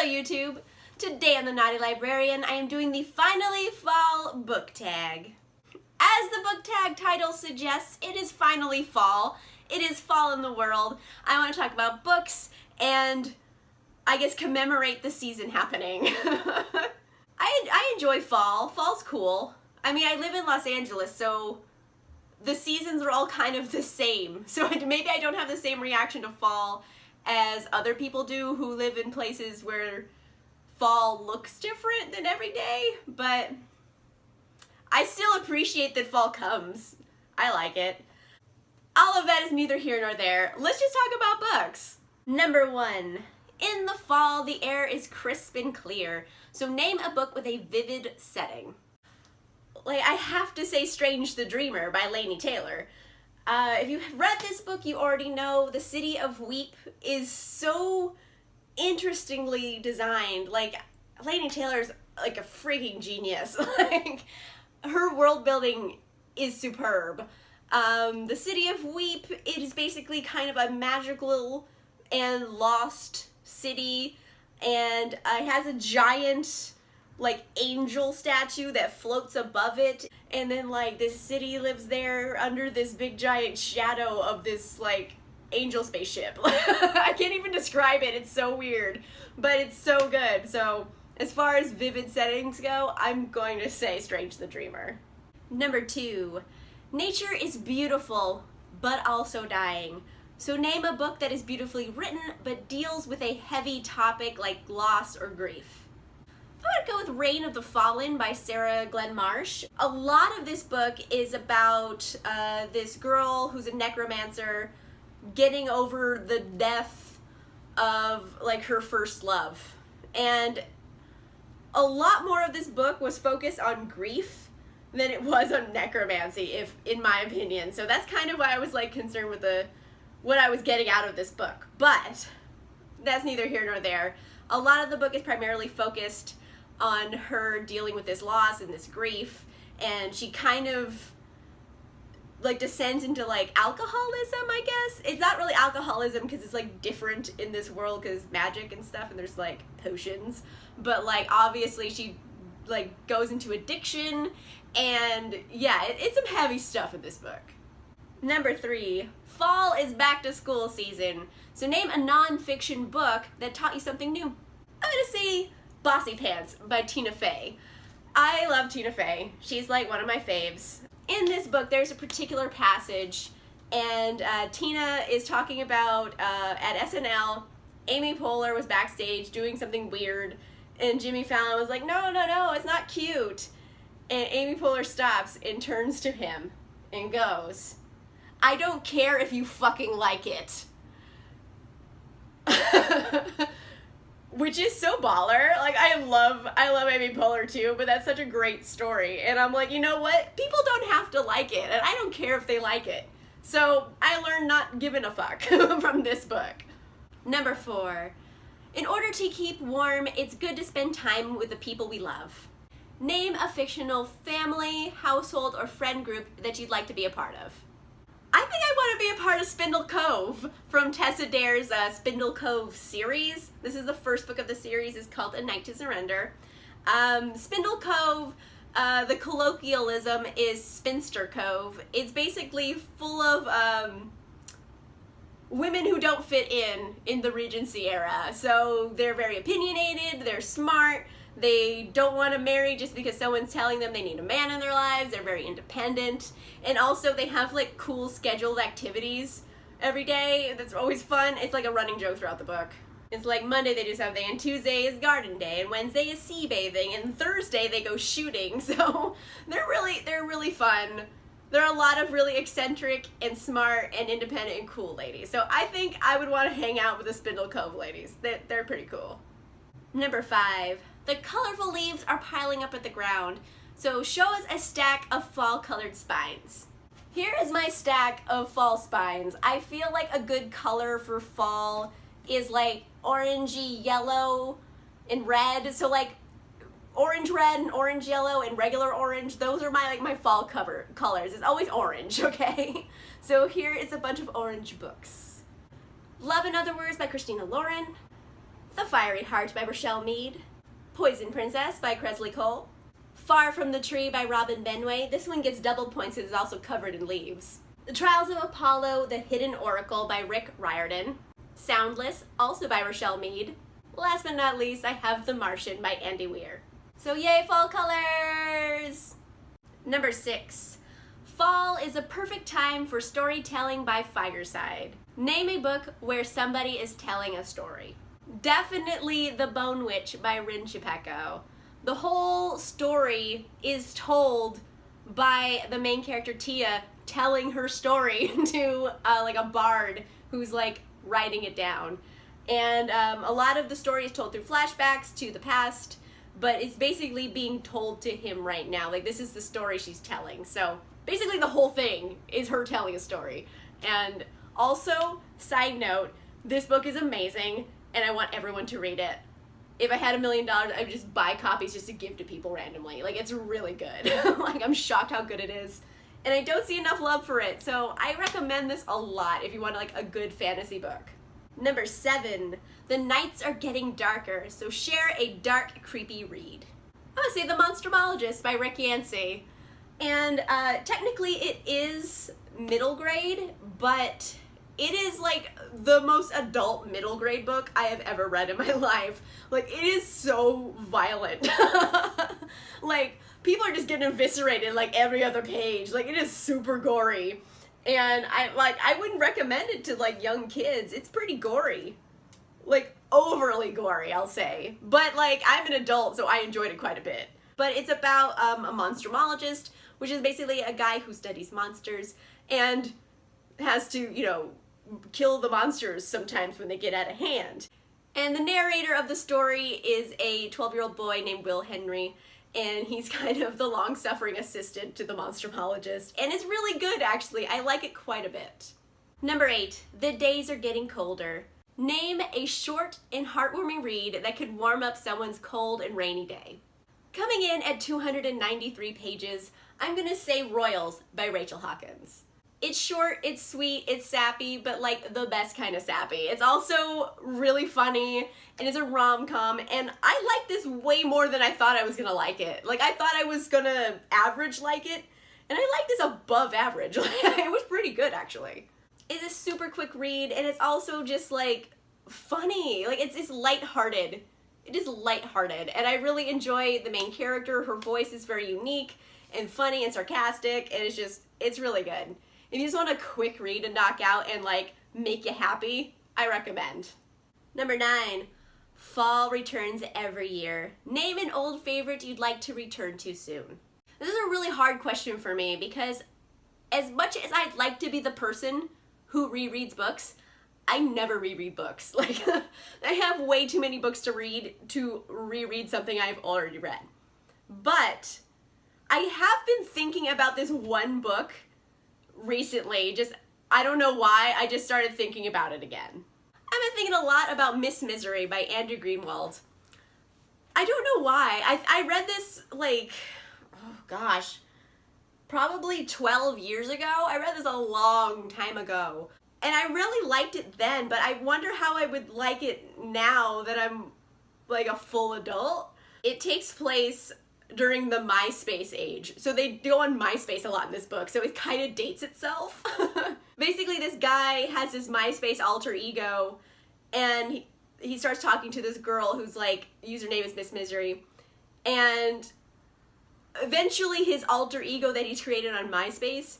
Hello YouTube! Today on the Naughty Librarian, I am doing the Finally Fall book tag. As the book tag title suggests, it is finally fall. It is fall in the world. I want to talk about books and, I guess, commemorate the season happening. I enjoy fall. Fall's cool. I mean, I live in Los Angeles, so the seasons are all kind of the same. So maybe I don't have the same reaction to fall as other people do who live in places where fall looks different than every day, but I still appreciate that fall comes. I like it. All of that is neither here nor there. Let's just talk about books. Number 1. In the fall, the air is crisp and clear, so name a book with a vivid setting. Like, I have to say Strange the Dreamer by Laini Taylor. If you've read this book, you already know the city of Weep is so interestingly designed. Like, Laini Taylor's like a freaking genius. Like, her world building is superb. The city of Weep, it is basically kind of a magical and lost city, and it has a giant like angel statue that floats above it, and then like this city lives there under this big giant shadow of this like angel spaceship. I can't even describe it, it's so weird, but it's so good. So as far as vivid settings go, I'm going to say Strange the Dreamer. Number 2, nature is beautiful but also dying. So name a book that is beautifully written but deals with a heavy topic like loss or grief. I'm gonna go with Reign of the Fallen by Sarah Glenn Marsh. A lot of this book is about this girl who's a necromancer getting over the death of like her first love. And a lot more of this book was focused on grief than it was on necromancy, in my opinion. So that's kind of why I was like concerned with what I was getting out of this book. But that's neither here nor there. A lot of the book is primarily focused on her dealing with this loss and this grief, and she kind of like descends into like alcoholism, I guess. It's not really alcoholism because it's like different in this world because magic and stuff and there's like potions, but like obviously she like goes into addiction, and yeah, it's some heavy stuff in this book. Number 3, fall is back to school season, so name a non-fiction book that taught you something new. I'm gonna say Bossypants by Tina Fey. I love Tina Fey. She's like one of my faves. In this book, there's a particular passage, and Tina is talking about at SNL, Amy Poehler was backstage doing something weird, and Jimmy Fallon was like, no, it's not cute. And Amy Poehler stops and turns to him and goes, I don't care if you fucking like it. Which is so baller. Like, I love Amy Poehler too, but that's such a great story. And I'm like, you know what? People don't have to like it, and I don't care if they like it. So I learned not giving a fuck from this book. Number 4, in order to keep warm, it's good to spend time with the people we love. Name a fictional family, household, or friend group that you'd like to be a part of. I think I want to be a part of Spindle Cove from Tessa Dare's Spindle Cove series. This is the first book of the series. It's called A Night to Surrender. Spindle Cove, the colloquialism is Spinster Cove. It's basically full of women who don't fit in the Regency era. So they're very opinionated, they're smart, they don't want to marry just because someone's telling them they need a man in their lives. They're very independent. And also they have like cool scheduled activities every day. That's always fun. It's like a running joke throughout the book. It's like Monday they do something, and Tuesday is garden day, and Wednesday is sea bathing, and Thursday they go shooting. So they're really fun. There are a lot of really eccentric and smart and independent and cool ladies. So I think I would want to hang out with the Spindle Cove ladies. They're pretty cool. Number 5. The colorful leaves are piling up at the ground, so show us a stack of fall-colored spines. Here is my stack of fall spines. I feel like a good color for fall is like orangey yellow and red, so like orange red and orange yellow and regular orange, those are my fall colors. It's always orange, okay? So here is a bunch of orange books. Love in Other Words by Christina Lauren. The Fiery Heart by Rochelle Mead, Poison Princess by Cresley Cole, Far from the Tree by Robin Benway. This one gets double points because it's also covered in leaves. The Trials of Apollo, The Hidden Oracle by Rick Riordan, Soundless, also by Rochelle Mead. Last but not least, I have The Martian by Andy Weir. So yay, fall colors! Number 6. Fall is a perfect time for storytelling by fireside. Name a book where somebody is telling a story. Definitely The Bone Witch by Rin Chiapeko. The whole story is told by the main character Tia telling her story to like a bard who's like writing it down. And a lot of the story is told through flashbacks to the past, but it's basically being told to him right now. Like, this is the story she's telling. So basically the whole thing is her telling a story. And also, side note, this book is amazing and I want everyone to read it. If I had $1 million, I would just buy copies just to give to people randomly. Like, it's really good. Like, I'm shocked how good it is. And I don't see enough love for it, so I recommend this a lot if you want like a good fantasy book. Number 7, The Nights Are Getting Darker, so share a dark, creepy read. I'm gonna say The Monsterologist by Rick Yancey. And technically it is middle grade, but it is like the most adult middle grade book I have ever read in my life. Like, it is so violent. Like, people are just getting eviscerated like every other page. Like, it is super gory. And I wouldn't recommend it to like young kids. It's pretty gory. Like, overly gory, I'll say. But like, I'm an adult, so I enjoyed it quite a bit. But it's about a monsterologist, which is basically a guy who studies monsters and has to, you know, kill the monsters sometimes when they get out of hand. And the narrator of the story is a 12-year-old boy named Will Henry, and he's kind of the long-suffering assistant to the monsterologist, and it's really good, actually. I like it quite a bit. Number 8, The Days Are Getting Colder. Name a short and heartwarming read that could warm up someone's cold and rainy day. Coming in at 293 pages, I'm gonna say Royals by Rachel Hawkins. It's short, it's sweet, it's sappy, but like the best kind of sappy. It's also really funny, and it's a rom-com, and I like this way more than I thought I was gonna like it. Like, I thought I was gonna average like it, and I like this above average. It was pretty good, actually. It's a super quick read, and it's also just like funny. Like, it's lighthearted. It is lighthearted, and I really enjoy the main character. Her voice is very unique and funny and sarcastic, and it's really good. If you just want a quick read to knock out and like make you happy, I recommend. Number 9, Fall returns every year. Name an old favorite you'd like to return to soon. This is a really hard question for me because as much as I'd like to be the person who rereads books, I never reread books. Like, I have way too many books to read to reread something I've already read. But I have been thinking about this one book recently. I don't know why, I just started thinking about it again. I've been thinking a lot about Miss Misery by Andrew Greenwald. I don't know why. I read this like, oh gosh, probably 12 years ago. I read this a long time ago. And I really liked it then, but I wonder how I would like it now that I'm like a full adult. It takes place during the MySpace age. So they go on MySpace a lot in this book, so it kind of dates itself. Basically, this guy has his MySpace alter ego, and he starts talking to this girl whose like username is Miss Misery, and eventually his alter ego that he's created on MySpace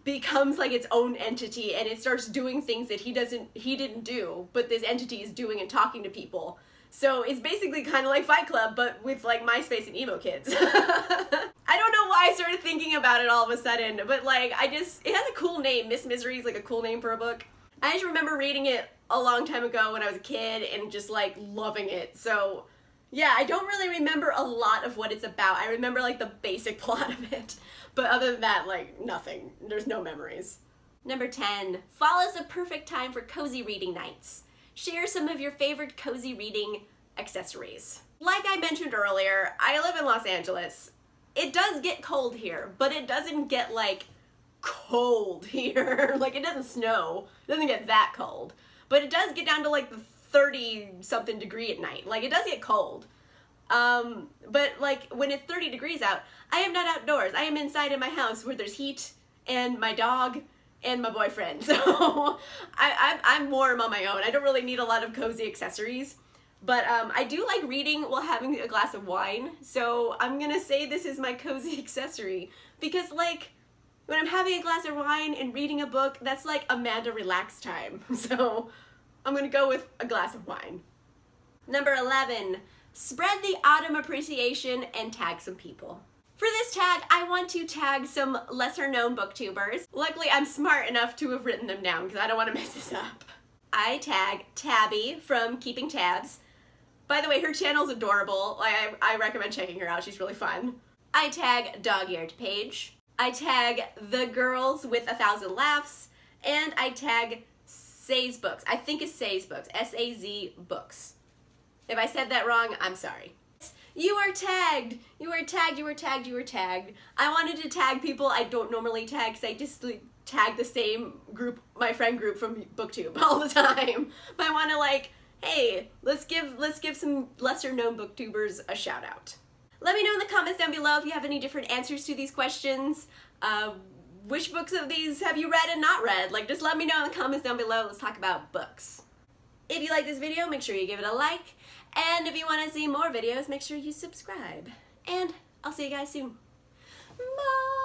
becomes like its own entity, and it starts doing things that he didn't do, but this entity is doing and talking to people. So it's basically kind of like Fight Club, but with like MySpace and emo kids. I don't know why I started thinking about it all of a sudden, but like it has a cool name. Miss Misery is like a cool name for a book. I just remember reading it a long time ago when I was a kid and just like loving it. So yeah, I don't really remember a lot of what it's about. I remember like the basic plot of it, but other than that, like nothing. There's no memories. Number 10, fall is a perfect time for cozy reading nights. Share some of your favorite cozy reading accessories. Like I mentioned earlier, I live in Los Angeles. It does get cold here, but it doesn't get like cold here. Like, it doesn't snow. It doesn't get that cold. But it does get down to like the 30-something degree at night. Like, it does get cold. But like, when it's 30 degrees out, I am not outdoors. I am inside in my house where there's heat and my dog and my boyfriend. So I'm warm on my own. I don't really need a lot of cozy accessories. But I do like reading while having a glass of wine. So I'm gonna say this is my cozy accessory. Because like, when I'm having a glass of wine and reading a book, that's like Amanda relax time. So I'm gonna go with a glass of wine. Number 11, spread the autumn appreciation and tag some people. For this tag, I want to tag some lesser known booktubers. Luckily, I'm smart enough to have written them down because I don't want to mess this up. I tag Tabby from Keeping Tabs. By the way, her channel's adorable. I recommend checking her out. She's really fun. I tag Dog-Eared Paige. I tag The Girls with 1,000 Laughs. And I tag Say's Books. I think it's Say's Books. S-A-Z Books. If I said that wrong, I'm sorry. You are tagged! You are tagged, you are tagged, you are tagged. I wanted to tag people I don't normally tag because I just like, tag the same group, my friend group from BookTube all the time. But I want to like, hey, let's give some lesser known booktubers a shout out. Let me know in the comments down below if you have any different answers to these questions. Which books of these have you read and not read? Like, just let me know in the comments down below. Let's talk about books. If you like this video, make sure you give it a like. And if you want to see more videos, make sure you subscribe. And I'll see you guys soon. Bye!